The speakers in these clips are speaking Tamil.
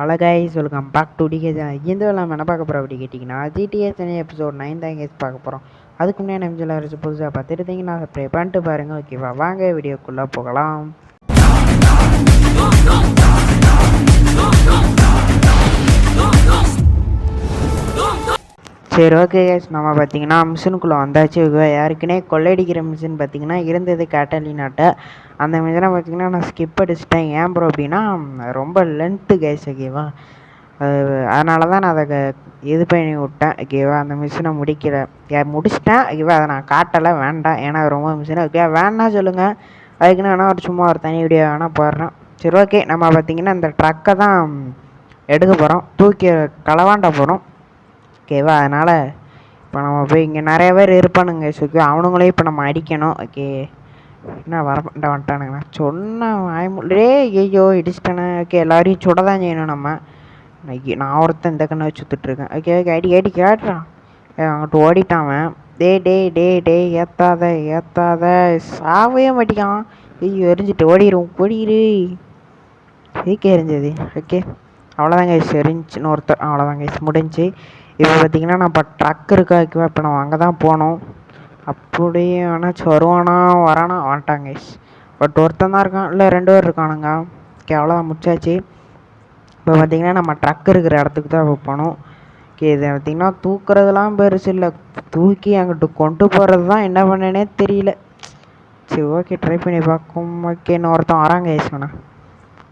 Hello guys, welcome back to DK channel. இந்த நம்ம என்ன பார்க்க போகிறோம் அப்படி கேட்டிங்கன்னா, ஜிடிஏ சேனல் எபிசோட் 9 தான் கேஸ் பார்க்க போகிறோம். அதுக்கு முன்னாடி நம்ம சேனல் புதுசாக பார்த்துருந்தீங்கன்னா ப்ரே பண்ணிட்டு பாருங்கள். ஓகேவா, வாங்க வீடியோக்குள்ளே போகலாம். சரி, ஓகே கைஸ், நம்ம பார்த்தீங்கன்னா மிஷினுக்குள்ளே வந்தாச்சு. யாருக்குன்னே கொள்ளையடிக்கிற மிஷின் பார்த்தீங்கன்னா இருந்தது கேட்டலினாட்ட. அந்த மிஷினை பார்த்தீங்கன்னா நான் ஸ்கிப் அடிச்சிட்டேன். ஏன் ப்ரோ அப்படின்னா ரொம்ப லென்த்து கைஸ். ஓகேவா, அதனால தான் நான் அதை இது பண்ணி விட்டேன். ஓகேவா, அந்த மிஷினை முடிச்சிட்டேன். ஓகேவா, அதை நான் காட்டலை, வேண்டாம். ஏன்னா ரொம்ப மிஷினை ஓகே வேணா சொல்லுங்கள். அதுக்குன்னு வேணால் ஒரு சும்மா ஒரு தனி வீடியோ வேணால் போடுறேன். சரி, ஓகே, நம்ம பார்த்தீங்கன்னா இந்த ட்ரக்கை தான் எடுக்க போகிறோம், தூக்கி களவாண்ட போகிறோம். ஓகேவா, அதனால் இப்போ நம்ம போய் இங்கே நிறைய பேர் இருப்பானுங்க. ஓகே, அவனுங்களையும் இப்போ நம்ம அடிக்கணும். ஓகே, என்ன வந்துட்டானுங்கண்ணா சொன்னேன் வாய்மூலே. ஐயோ இடிச்சிட்டானே. ஓகே, எல்லாரையும் சுட தான் செய்யணும் நம்ம. நான் ஒருத்தன் இந்த கண்ணை வச்சு சுற்றுட்ருக்கேன். ஓகே ஓகே, அடி கேட்டுறான். அங்கிட்டு ஓடிட்டான். டே ஏத்தாத சாவையே மாட்டிக்கான். ஐயோ எரிஞ்சிட்டு ஓடிரு. இதுக்கே எரிஞ்சது. ஓகே, அவ்வளோதாங்க எரிஞ்சுன்னு ஒருத்தர். அவ்வளோதாங்க முடிஞ்சு. இப்போ பார்த்தீங்கன்னா நான் இப்போ ட்ரக் இருக்கா. ஓகேவா, இப்போ நம்ம அங்கே தான் போனோம். அப்படியே ஆனாச்சும் வரானா வந்துட்டாங்க. பட் ஒருத்தன் தான் இருக்கான், இல்லை 2 பேர் இருக்கானுங்க. ஓகே, அவ்வளோதான் முடிச்சாச்சு. இப்போ பார்த்திங்கன்னா நம்ம ட்ரக் இருக்கிற இடத்துக்கு தான் போகணும். ஓகே, இதை பார்த்திங்கன்னா தூக்குறதுலாம் பெருசு இல்லை, தூக்கி அங்கிட்டு கொண்டு போகிறது தான் என்ன பண்ணேனே தெரியல. சரி, ஓகே, ட்ரை பண்ணி பார்க்கும். ஓகே, இன்னும் ஒருத்தன் வராங்க ஏசுண்ணா.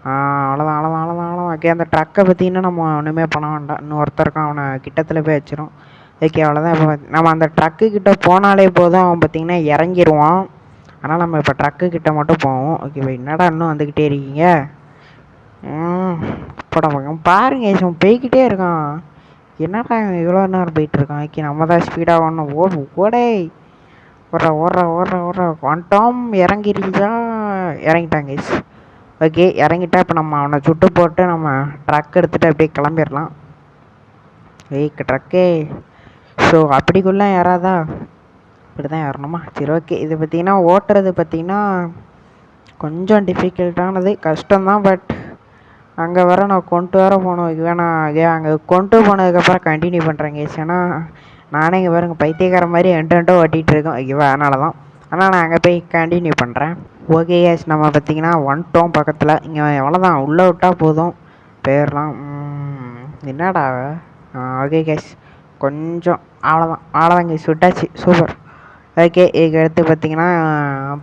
அவ்வளோதான். ஓகே, அந்த ட்ரக்கை பார்த்திங்கன்னா நம்ம ஒன்றுமே பண்ண வேண்டாம். இன்னும் ஒருத்தர் இருக்கான், அவனை கிட்டத்தில் போய் வச்சிரும். ஓகே, அவ்வளோதான். இப்போ நம்ம அந்த ட்ரக்கு கிட்டே போனாலே போதும், அவன் பார்த்திங்கன்னா இறங்கிடுவான். ஆனால் நம்ம இப்போ ட்ரக்கு கிட்டே மட்டும் போவோம். ஓகே, என்னடா இன்னும் வந்துக்கிட்டே இருக்கீங்க? படம் பாருங்க, இவன் போய்கிட்டே இருக்கான். என்னடா இவ்வளோ நேரம் போயிட்டுருக்கான். ஓகே, நம்ம தான் ஸ்பீடாக ஒன்று ஓடே ஓடுற வந்துட்டோம். இறங்கிட்டாங்க. ஓகே, இறங்கிட்டா இப்போ நம்ம அவனை சுட்டு போட்டு நம்ம ட்ரக் எடுத்துகிட்டு அப்படியே கிளம்பிடலாம். ட்ரக்கே ஸோ அப்படிக்குள்ள யாராதா இப்படி தான் ஏறணுமா? சரி, ஓகே. இது பார்த்திங்கன்னா ஓட்டுறது பார்த்திங்கன்னா கொஞ்சம் டிஃபிகல்ட்டானது, கஷ்டம்தான். பட் அங்கே நான் கொண்டு போகணும். இது அங்கே கொண்டு போனதுக்கப்புறம் கண்டினியூ பண்ணுறேங்க. ஏன்னா நானே இங்கே பாருங்க பைத்தியக்கார மாதிரி எண்டோ ஓட்டிகிட்டு இருக்கோம். ஓகேவா, அதனால தான். ஆனால் நான் அங்கே போய் கண்டினியூ பண்ணுறேன். ஓகே கேஸ், நம்ம பார்த்திங்கன்னா வந்துட்டோம் பக்கத்தில். இங்கே எவ்வளோதான், உள்ளே விட்டால் போதும், போயிடலாம். என்னடா ஓகே கேஸ், கொஞ்சம் அவ்வளோதான் கேஸ், விட்டாச்சு. சூப்பர். ஓகே, இதுக்கு எடுத்து பார்த்திங்கன்னா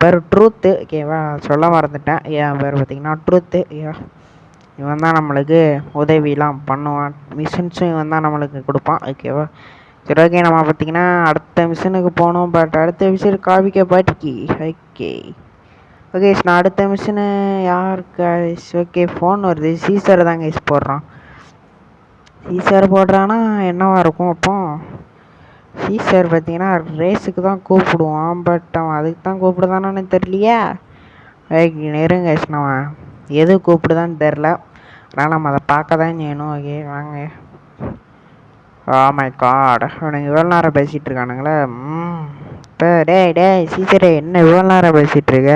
பேர் ட்ரூத்து. ஓகேவா, சொல்ல மறந்துட்டேன். என் பேர் பார்த்திங்கன்னா ட்ரூத்து. இவன் தான் நம்மளுக்கு உதவிலாம் பண்ணுவான். மிஷின்ஸும் இவன் தான் நம்மளுக்கு கொடுப்பான். ஓகேவா, சரி, ஓகே. நம்ம பார்த்திங்கன்னா அடுத்த மிஷினுக்கு போகணும். பட் அடுத்த மிஷின் காவிக்க பாட்டிக்கு. ஓகே, நான் அடுத்த மிஷினு யாருக்கு? ஓகே, ஃபோன் வருது. சீசர் தான் கைஸ் போடுறான். சீசர் போடுறான்னா என்னவா இருக்கும்? அப்போ சீசர் பார்த்திங்கன்னா ரேஸுக்கு தான் கூப்பிடுவான். பட் அவன் அதுக்கு தான் கூப்பிடுதானு தெரியலையா. நெருங்க கைஸ், நம்ம எது கூப்பிடுதான்னு தெரில. அதனால் நம்ம அதை பார்க்க தான் செய்யணும். ஓகே, வாங்க. மை காட், அவனுங்க இவ்வளோ நேரம் பேசிகிட்டு இருக்கானுங்களே. இப்போ டே சீசரே, என்ன இவ்வளோ நேரம் பேசிகிட்ருக்க?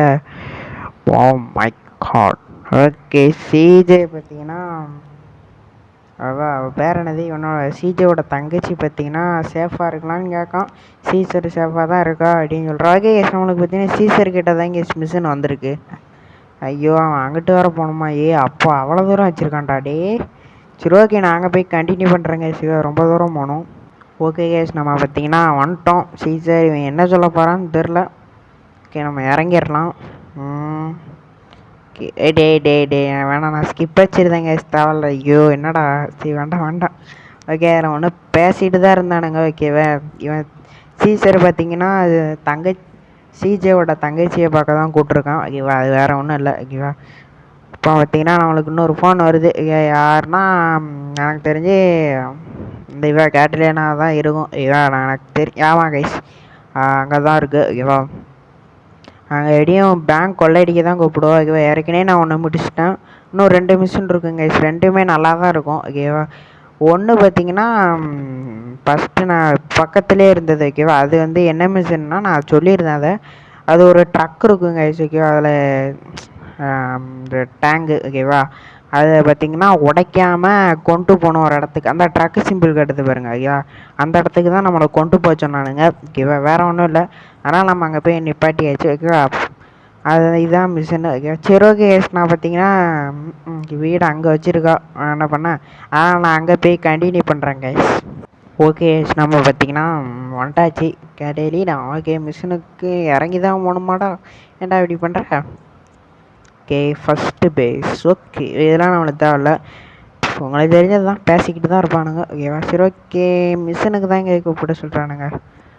My god. ஓகே, சிஜே பார்த்தீங்கன்னா அவள் பேர் என்னது, இவனோட சிஜேவோட தங்கச்சி பார்த்தீங்கன்னா சேஃபாக இருக்கலாம்னு கேட்கான். சீசர் சேஃபாக தான் இருக்கா அப்படின்னு சொல்கிறா. ஓகே, நம்மளுக்கு பார்த்தீங்கன்னா சீசர் கிட்ட தான் இங்கே மிஷின் வந்திருக்கு. ஐயோ, அவன் அங்கிட்டு வர போகணுமா? அப்போ அவ்வளோ தூரம் வச்சுருக்கான்டா. சரி, ஓகே, நாங்கள் போய் கண்டினியூ பண்ணுறேங்க. சிவா ரொம்ப தூரம் போகணும். ஓகே கேஸ், நம்ம பார்த்திங்கன்னா வந்துட்டோம். சீசர் இவன் என்ன சொல்ல போகிறான்னு தெரில. ஓகே, நம்ம இறங்கிடலாம். டே வேணாம், நான் ஸ்கிப் வச்சுருந்தேங்க. தேவையில்ல. ஐயோ என்னடா, சரி வேண்டாம். ஓகே, அதில் ஒன்று பேசிட்டு தான் இருந்தானுங்க. ஓகேவா, இவன் சீசர் பார்த்திங்கன்னா அது சிஜேவோட தங்கச்சியை பார்க்க தான் கூப்பிட்ருக்கான். ஓகேவா, அது வேறு ஒன்றும் இல்லை. ஓகேவா, இப்போ பார்த்திங்கன்னா நம்மளுக்கு இன்னொரு ஃபோன் வருது. யாருன்னா எனக்கு தெரிஞ்சு இந்த கேட்டலினா தான் இருக்கும். எனக்கு தெரியும். ஆமாம் கைஸ், அங்கே தான் இருக்குது. ஓகேவா, அங்கே எப்படியும் பேங்க் கொள்ளையடிக்க தான் கூப்பிடுவோம். ஓகேவா, ஏற்கனவே நான் ஒன்று முடிச்சிட்டேன். இன்னும் 2 மிஷின் இருக்குங்க கைஸ். 2மே நல்லா தான் இருக்கும். ஓகேவா, ஒன்று பார்த்திங்கன்னா ஃபஸ்ட்டு நான் பக்கத்துலேயே இருந்தது. ஓகேவா, அது வந்து என்ன மிஷின்னா நான் சொல்லியிருந்தேன். அது ஒரு ட்ரக் இருக்குங்க கைஸ். ஓகேவா, அதில் இந்த டேங்கு. ஓகேவா, அதை பார்த்திங்கன்னா உடைக்காம கொண்டு போகணும் ஒரு இடத்துக்கு. அந்த ட்ரக்கு சிம்பிள் கட்டுது பாருங்க ஐயா, அந்த இடத்துக்கு தான் நம்மளை கொண்டு போக சொன்னானுங்க. ஓகேவா, வேறு ஒன்றும் இல்லை. அதனால் நம்ம அங்கே போய் நிப்பாட்டியாச்சு. ஓகேவா, அது இதான் மிஷின். ஓகே, சரி ஓகே. நான் பார்த்தீங்கன்னா வீடு அங்கே வச்சுருக்கா, என்ன பண்ணேன். ஆனால் நான் அங்கே போய் கண்டினியூ பண்ணுறேன் கைஸ். ஓகே, நம்ம பார்த்தீங்கன்னா வந்துட்டாச்சு கடையிலே. நான் ஓகே மிஷினுக்கு இறங்கி தான் போகணுமாடா, ஏன்டா இப்படி பண்ணுற. Okay, first base. ஓகே, இதெல்லாம் நம்மளுக்கு தேவையில்ல, உங்களுக்கு தெரிஞ்சது தான், பேசிக்கிட்டு தான் இருப்பானுங்க. ஓகேவா, சரி ஓகே. மிஷினுக்கு தான் இங்கே கூப்பிட சொல்கிறானுங்க.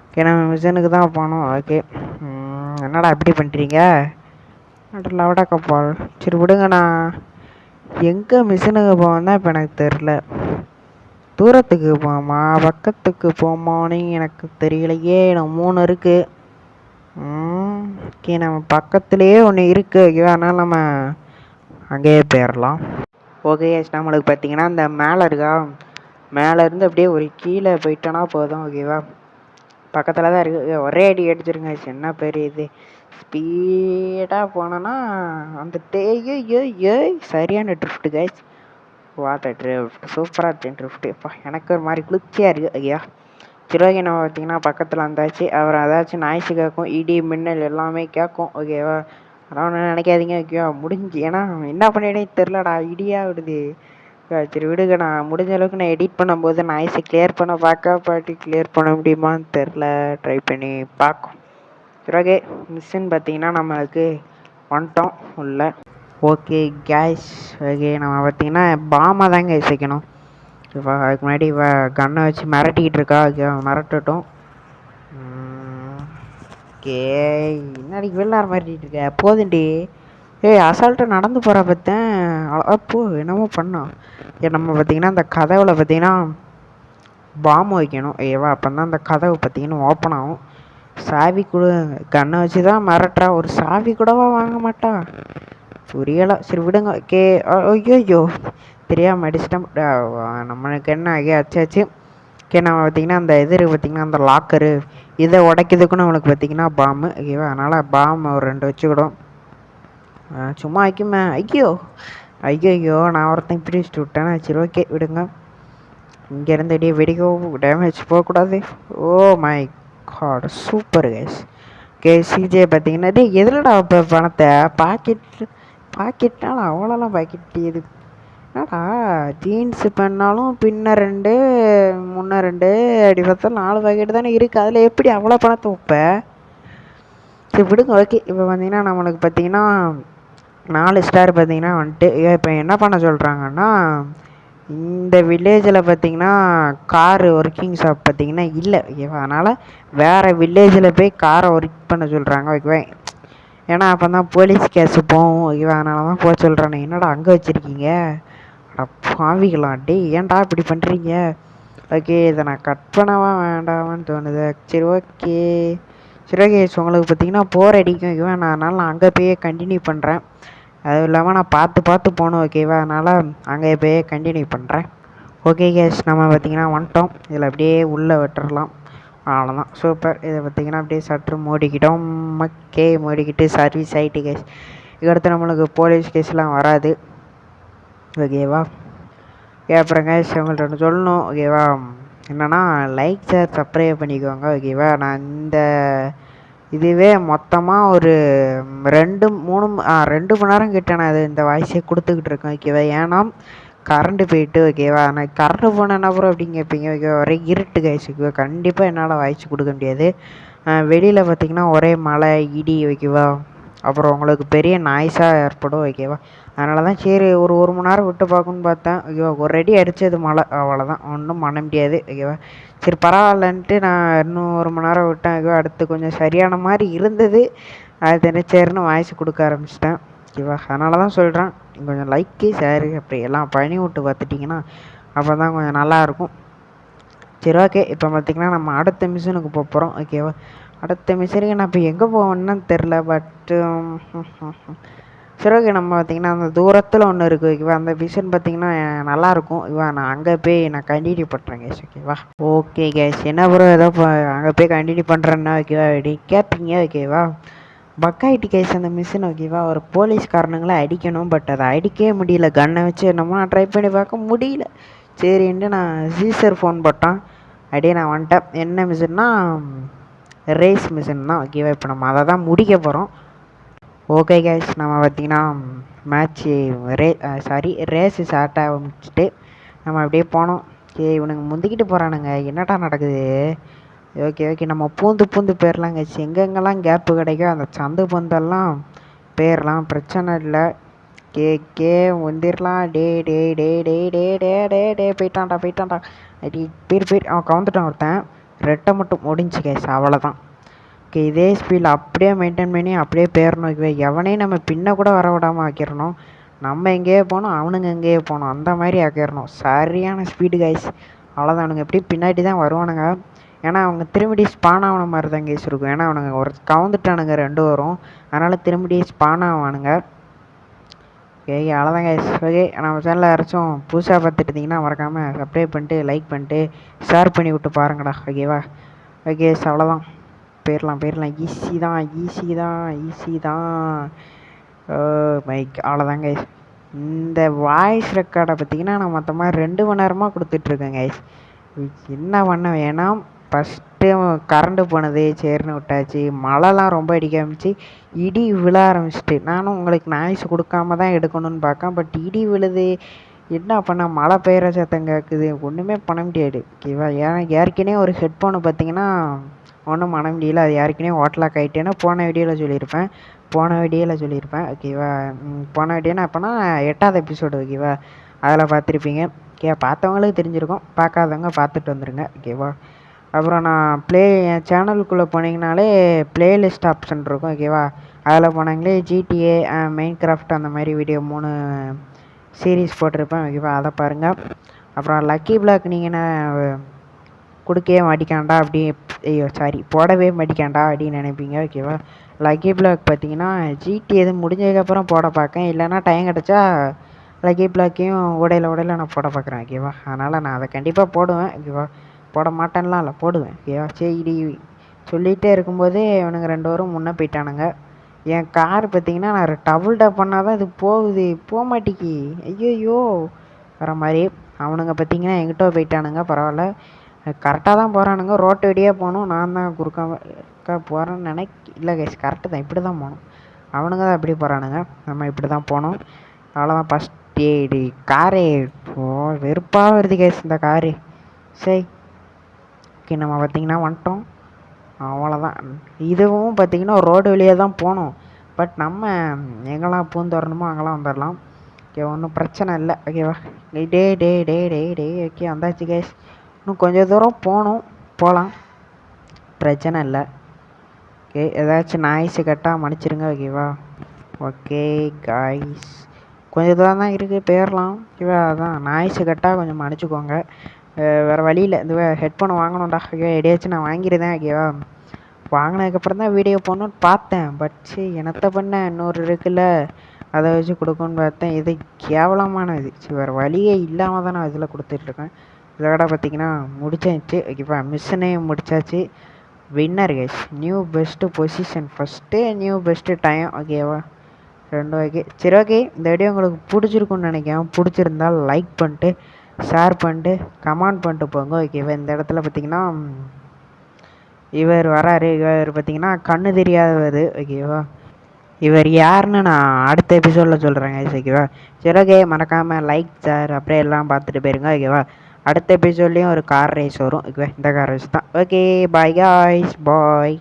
ஓகே, நம்ம மிஷினுக்கு தான் போகணும். ஓகே, என்னடா இப்படி பண்ணுறீங்க லவடா கப்பால். சரி விடுங்க, நான் எங்கே மிஷினுக்கு போவேன்னா இப்போ எனக்கு தெரில. தூரத்துக்கு போமா பக்கத்துக்கு போமான்னு எனக்கு தெரியலையே. நம்ம 3 இருக்குது. ஓகே, நம்ம பக்கத்துலேயே ஒன்று இருக்குது. ஓகேவா, அதனால் நம்ம அங்கேயே போயிடலாம். ஓகே, நம்மளுக்கு பார்த்தீங்கன்னா இந்த மேலே இருக்கா, மேலேருந்து அப்படியே ஒரு கீழே போயிட்டோன்னா போதும். ஓகேவா, பக்கத்தில் தான் இருக்குது. ஒரே அடி அடிச்சிருங்க, என்ன பெரிய இது. ஸ்பீடாக போனோன்னா அந்த ஏய் சரியான ட்ரிஃப்ட்டு கைஸ். வாட்டர் ட்ரிஃப்ட் சூப்பராக இருக்கு ட்ரிஃப்ட்டு. இப்போ எனக்கு ஒரு மாதிரி குளிர்ச்சியாக இருக்குது ஐயா. சிரோகி நம்ம பார்த்தீங்கன்னா பக்கத்தில் வந்தாச்சு. அவர் ஏதாச்சும் நாய்ஸு கேட்கும், இடி மின்னல் எல்லாமே கேட்கும். ஓகேவா, அதான் ஒன்று நினைக்காதீங்க. ஓகேவா, முடிஞ்சு ஏன்னா என்ன பண்ணிடே தெரிலடா, இடியாக விடுது. சரி விடுங்க, நான் முடிஞ்ச அளவுக்கு நான் எடிட் பண்ணும்போது நாய்ஸை கிளியர் பண்ண பாட்டி கிளியர் பண்ண முடியுமான்னு தெரில, ட்ரை பண்ணி பார்க்கும். சரி ஓகே, மிஷின் பார்த்தீங்கன்னா நம்மளுக்கு வந்துட்டோம் உள்ள. ஓகே கேஸ், ஓகே நம்ம பார்த்தீங்கன்னா பாமை தாங்க வைக்கணும். இப்போ அதுக்கு முன்னாடி கன்னை வச்சு மிரட்டிக்கிட்டு இருக்கா. ஓகே, மிரட்டட்டும். ஓகே, என்னடி வெளிநாடு மிரட்டிகிட்டு இருக்க போதுண்டி. ஏய், அசால்ட்டாக நடந்து போகிற பார்த்தேன். அப்போ என்னமோ பண்ணோம். நம்ம பார்த்தீங்கன்னா அந்த கதவில் பார்த்தீங்கன்னா பாம்பு வைக்கணும். ஏவா, அப்போ தான் அந்த கதவு பார்த்தீங்கன்னா ஓப்பன் ஆகும். சாவி கூட கண்ணை வச்சு தான் மிரட்டுறா, ஒரு சாவி கூடவா வாங்க மாட்டா, புரியலை. சரி விடுங்க. ஓகே, ஐயோ தெரியாமல் அடிச்சிட்டேன். நம்மளுக்கு என்ன ஆகி ஆச்சாச்சு. ஓகே, நம்ம பார்த்திங்கன்னா அந்த இது பார்த்திங்கன்னா அந்த லாக்கரு இதை உடைக்கிறதுக்கும் நம்மளுக்கு பார்த்திங்கன்னா பாம்பு. ஓகேவா, அதனால் பாம்பு ஒரு 2 வச்சுக்கிடும். சும்மா வைக்குமே. ஐயோ நான் ஒருத்தன் இப்படி வச்சுட்டு விட்டேன். சரி ஓகே விடுங்க. இங்கேருந்து அடியே வெடிக்கோ, டேமேஜ் போகக்கூடாது. Oh my God, super case. Okay, CJ பார்த்தீங்கன்னா டே எதுலடா இப்போ பணத்தை பாக்கெட்னால அவ்வளோலாம் பாக்கெட் இது என்னடா. ஜீன்ஸு பண்ணாலும் பின்ன 2 முன்ன 2 அப்படி பார்த்தா 4 பாக்கெட் தானே இருக்குது. அதில் எப்படி அவ்வளோ பணத்தை வைப்ப. சரி விடுங்க. ஓகே, இப்போ பார்த்தீங்கன்னா நம்மளுக்கு பார்த்தீங்கன்னா 4 ஸ்டார் பார்த்தீங்கன்னா வந்துட்டு. இப்போ என்ன பண்ண சொல்கிறாங்கன்னா, இந்த வில்லேஜில் பார்த்தீங்கன்னா காரு ஒர்க்கிங் ஷாப் பார்த்தீங்கன்னா இல்லை. ஓகேவா, அதனால் வேறு வில்லேஜில் போய் காரை ஒர்க் பண்ண சொல்கிறாங்க. ஓகேவா, ஏன்னா அப்போ தான் போலீஸ் கேஸு போகும். ஓகேவா, அதனால தான் போக சொல்கிறேன். என்னடா அங்கே வச்சுருக்கீங்க பாவிக்கலாம். டே ஏன்டா இப்படி பண்ணுறீங்க. ஓகே, இதை நான் கட் பண்ணவா வேண்டாமான்னு தோணுது. சரி ஓகே உங்களுக்கு பார்த்தீங்கன்னா போர் அடிக்கும். ஓகேவா, அதனால் நான் அங்கே போய் கண்டினியூ பண்ணுறேன். அதுவும் இல்லாமல் நான் பார்த்து போகணும். ஓகேவா, அதனால் அங்கே போய் கண்டினியூ பண்ணுறேன். ஓகே கேஸ், நம்ம பார்த்திங்கன்னா வந்துட்டோம். இதில் அப்படியே உள்ளே விட்டுறலாம், அவ்வளோதான். சூப்பர். இதை பார்த்திங்கன்னா அப்படியே சற்று மூடிக்கிட்டோம். ஓகே, மூடிக்கிட்டு சர்வீஸ் ஆகிட்டு கேஸ். இதுக்கடுத்து நம்மளுக்கு போலீஸ் கேஸ்லாம் வராது. ஓகேவா, அப்புறம் கேஸ் உங்கள்கிட்ட ஒன்று சொல்லணும். ஓகேவா, என்னென்னா லைக் ஷேர் சப்ஸ்கிரைப் பண்ணிக்கோங்க. ஓகேவா, நான் இந்த இதுவே மொத்தமாக ஒரு 2 மணி நேரம் கிட்ட நான் இந்த வாய்ஸே கொடுத்துக்கிட்டு இருக்கேன். ஓகேவா, ஏன்னா கரண்ட்டு போயிட்டு. ஓகேவா, நான் கரண்ட்டு போனேன் அப்புறம் அப்படின்னு கேட்பீங்க. ஓகேவா, ஒரே இருட்டு கைஸ். ஓகேவா, கண்டிப்பாக என்னால் வாய்ஸ் கொடுக்க முடியாது. வெளியில் பார்த்திங்கன்னா ஒரே மழை இடி. ஓகேவா, அப்புறம் உங்களுக்கு பெரிய நாய்ஸாக ஏற்படும். ஓகேவா, அதனால தான் சரி ஒரு மணி நேரம் விட்டு பார்க்கணுன்னு பார்த்தேன். ஓகேவா, ஒரு அடி அடித்தது மழை, அவ்வளோதான், ஒன்றும் பண்ண முடியாது. ஓகேவா, சரி பரவாயில்லன்ட்டு நான் இன்னும் 1 மணி நேரம் விட்டேன். ஓகேவா, அடுத்து கொஞ்சம் சரியான மாதிரி இருந்தது. அது தெரிஞ்சேருன்னு வாய்ஸ் கொடுக்க ஆரம்பிச்சிட்டேன். ஓகேவா, அதனால தான் சொல்கிறேன், நீங்கள் கொஞ்சம் லைக்கு ஷேரு அப்படி எல்லாம் பண்ணி விட்டு பார்த்துட்டிங்கன்னா அப்போ தான் கொஞ்சம் நல்லாயிருக்கும். சரி ஓகே, இப்போ பார்த்திங்கன்னா நம்ம அடுத்த மிஷினுக்கு போகிறோம். ஓகேவா, அடுத்த மிஷினுக்கு நான் இப்போ எங்கே போவேன்னு தெரில. பட்டு சரி ஓகே, நம்ம பார்த்திங்கன்னா அந்த தூரத்தில் ஒன்று இருக்குது. ஓகேவா, அந்த மிஷின் பார்த்திங்கன்னா நல்லாயிருக்கும். ஓகேவா, நான் அங்கே போய் நான் கண்டினியூ பண்ணுறேன் கேஸ். ஓகேவா, ஓகே கேஸ், என்ன ப்ரோ ஏதோ அங்கே போய் கண்டினியூ பண்ணுறேன்னா. ஓகேவா, அப்படி கேட்பீங்க. ஓகேவா, பக்காயிட்டு கேஸ் அந்த மிஷின் ஓகேவா. ஒரு போலீஸ்காரனுங்களை அடிக்கணும், பட் அதை அடிக்கவே முடியல. கன்னை வச்சு என்னமோ நான் ட்ரை பண்ணி பார்க்க முடியல. சரின்ட்டு நான் சீசர் ஃபோன் போட்டான். அப்படியே நான் வந்துட்டேன். என்ன மிஷின்னா ரேஸ் மிஷின் தான் ஓகேவா. இப்போ நம்ம அதை தான் முடிக்க போகிறோம். ஓகே கேஸ், நம்ம பார்த்திங்கன்னா மேட்ச்சு ரேஸு ஸ்டார்ட் ஆரம்பிச்சுட்டு நம்ம அப்படியே போனோம். சரி, இவனுங்க முந்திக்கிட்டு போகிறானுங்க, என்னடா நடக்குது. ஓகே ஓகே, நம்ம பூந்து பூந்து போயிடலாம் கேஸ். எங்கெங்கெல்லாம் கேப்பு கிடைக்கும் அந்த சந்து பந்தெல்லாம் போயிடலாம், பிரச்சனை இல்லை. கே வந்துடலாம். டே டே டே டே டே டே டே டே போயிட்டான்டா அடி பேர் அவன் கவுந்துட்டான் ஒருத்தன். ரெட்டை மட்டும் முடிஞ்சு கேஸ், அவ்வளோதான். ஓகே, இதே ஸ்பீடில் அப்படியே மெயின்டைன் பண்ணி அப்படியே போயிடணும். ஓகே, எவனையும் நம்ம பின்ன கூட வர விடாமல் ஆக்கிடணும். நம்ம எங்கேயே போகணும், அவனுங்க எங்கேயே போகணும், அந்த மாதிரி ஆக்கிடணும். சரியான ஸ்பீடு கைஸ். அவ்வளோதான். அவனுங்க எப்படி பின்னாடி தான் வருவானுங்க. ஏன்னா அவங்க திரும்பி ஸ்பான் ஆகின மாதிரி தான் கேஸ் இருக்கும். ஏன்னா அவனுங்க ஒரு கவுந்துட்டானுங்க 2 வரும், அதனால் திரும்பி ஸ்பான் ஆவானுங்க. ஓகே, அவ்வளோதான் கைஸ். ஓகே, நம்ம சேனலில் யாராச்சும் புதுசாக பார்த்துட்டு இருந்தீங்கன்னா மறக்காமல் சப்ஸ்கிரைப் பண்ணிட்டு லைக் பண்ணிட்டு ஷேர் பண்ணி விட்டு பாருங்கடா. ஓகேவா. ஓகே, அவ்வளோதான். போயிடலாம். ஈஸி தான். மைக் அவ்வளோதான் கைஸ். இந்த வாய்ஸ் ரெக்கார்டை பார்த்திங்கன்னா நான் மொத்தமாக 2 மணி நேரமாக கொடுத்துட்ருக்கேன் கைஸ். என்ன பண்ண வேணாம். ஃபஸ்ட்டு கரண்ட்டு போனது, சரின்னு விட்டாச்சு. மழைலாம் ரொம்ப அடிக்க ஆரம்பிச்சு, இடி விழ ஆரம்பிச்சிட்டு. நானும் உங்களுக்கு நாய்ஸ் கொடுக்காம தான் எடுக்கணும்னு பார்க்கேன், பட் இடி விழுது. என்ன பண்ண, மழை பெய்கிற சத்தம் கேட்குது, ஒன்றுமே பண்ண முடியாது. ஓகேவா. ஏற்கனவே ஒரு ஹெட்ஃபோனு பார்த்திங்கன்னா ஒன்றும் பண்ண முடியல. அது ஏற்கனவே ஓட்டலாக் ஆகிட்டேன்னா போன வீடியோவில் சொல்லியிருப்பேன். ஓகேவா. போன வீடியோனா அப்போனா 8வது எபிசோடு ஓகேவா. அதில் பார்த்துருப்பீங்க. ஓகே, பார்த்தவங்களுக்கு தெரிஞ்சிருக்கும், பார்க்காதவங்க பார்த்துட்டு வந்துடுங்க. ஓகேவா. அப்புறம் நான் என் சேனலுக்குள்ளே போனீங்கனாலே ப்ளேலிஸ்ட் ஆப்ஷன் இருக்கும். ஓகேவா. அதில் போனாங்களே ஜிடிஏ, மைன்கிராஃப்ட் அந்த மாதிரி வீடியோ 3 சீரீஸ் போட்டிருப்பேன். ஓகேவா, அதை பாருங்கள். அப்புறம் லக்கி பிளாக் நீங்கள் கொடுக்கவே மாட்டிக்காண்டா அப்படி, போடவே மாட்டிக்காண்டா அப்படின்னு நினைப்பீங்க. ஓகேவா. லக்கி பிளாக் பார்த்தீங்கன்னா ஜிடி எதுவும் முடிஞ்சதுக்கப்புறம் போட பார்க்கேன், இல்லைன்னா டைம் கிடச்சா லக்கி பிளாக்கையும் உடையில நான் போட பார்க்குறேன். ஓகேவா. அதனால் நான் அதை கண்டிப்பாக போடுவேன். ஓகேவா. போட மாட்டேன்லாம் இல்லை, போடுவேன். ஓகேவா. சரி, சொல்லிகிட்டே இருக்கும்போதே இவனுங்க 2 வரும் முன்னே போயிட்டானுங்க. என் கார் பார்த்தீங்கன்னா நான் டபுள் டப் பண்ணால் தான் இது போகுது, போக மாட்டேங்கி. ஐயோ வர மாதிரி. அவனுங்க பார்த்தீங்கன்னா எங்கிட்ட போயிட்டானுங்க. பரவாயில்ல, கரெக்டாக தான் போகிறானுங்க. ரோட்டு வழியாக போகணும், நான் தான் குறுக்க போகிறேன்னு இல்லை கைஸ், கரெக்டு தான், இப்படி தான் போகணும். அவனுங்க தான் இப்படி போகிறானுங்க, நம்ம இப்படி தான் போகணும். அவ்வளோதான். ஃபஸ்ட் ஏடி காரே வெறுப்பாக வருது கைஸ் இந்த காரு. சரி, ஓகே, நம்ம பார்த்திங்கன்னா வந்துட்டோம். அவ்வளோதான். இதுவும் பார்த்திங்கன்னா ரோடு வழியாக தான் போகணும், பட் நம்ம எங்கெல்லாம் பூந்து வரணுமோ அங்கெல்லாம் வந்துடலாம். ஓகே, ஒன்றும் பிரச்சனை இல்லை. ஓகேவா. டே ஓகே, வந்தாச்சு கைஸ். இன்னும் கொஞ்சம் தூரம் போகலாம், பிரச்சனை இல்லை. ஓகே, ஏதாச்சும் நாய்ஸு கட்டால் மன்னிச்சிருங்க. ஓகேவா. ஓகே காய்ஸ், கொஞ்சம் தூரம் தான் இருக்குது, போயிடலாம். ஓகேவா. அதான் நாய்ஸு கட்டால் கொஞ்சம் மன்னிச்சிக்கோங்க. வேறு வழியில் இந்த ஹெட்ஃபோன் வாங்கணும்டா. ஓகே, எடையாச்சும் நான் வாங்கியிருந்தேன். ஓகேவா. வாங்கினதுக்கப்புறம் தான் வீடியோ போடணுன்னு பார்த்தேன், பட் சரி என்னத்தை பண்ணேன், இன்னொரு இருக்குல்ல அதை வச்சு கொடுக்கணுன்னு பார்த்தேன். இது கேவலமானது. சரி, வேறு வழியே இல்லாமல் தான் நான் இதில் கொடுத்துட்ருக்கேன். இதோட பார்த்திங்கன்னா முடிச்சாச்சு. ஓகேவா. மிஷினே முடிச்சாச்சு. Winner guys, new best position, first new best time. ஓகேவா. 2 ஓகே. சரி, ஓகே, இந்த வீடியோ உங்களுக்கு பிடிச்சிருக்குன்னு நினைக்கிறேன். பிடிச்சிருந்தால் லைக் பண்ணிட்டு ஷேர் பண்ணிட்டு கமெண்ட் பண்ணிட்டு போங்க. ஓகேவா. இந்த இடத்துல பார்த்திங்கன்னா இவர் வராரு. இவர் பார்த்திங்கன்னா கண்ணு தெரியாதவர். ஓகேவா. இவர் யாருன்னு நான் அடுத்த எபிசோடில் சொல்கிறேங்க. ஓகேவா. சரி, ஓகே, மறக்காமல் லைக் ஷேர் அப்படியே எல்லாம் பார்த்துட்டு போயிருங்க. ஓகேவா. அடுத்த எபிசோட்லேயும் ஒரு கார் ரேஸ் வரும். ஓகே, இந்த கார் ரேஸ் தான். ஓகே, பாய் காய்ஸ், பாய்.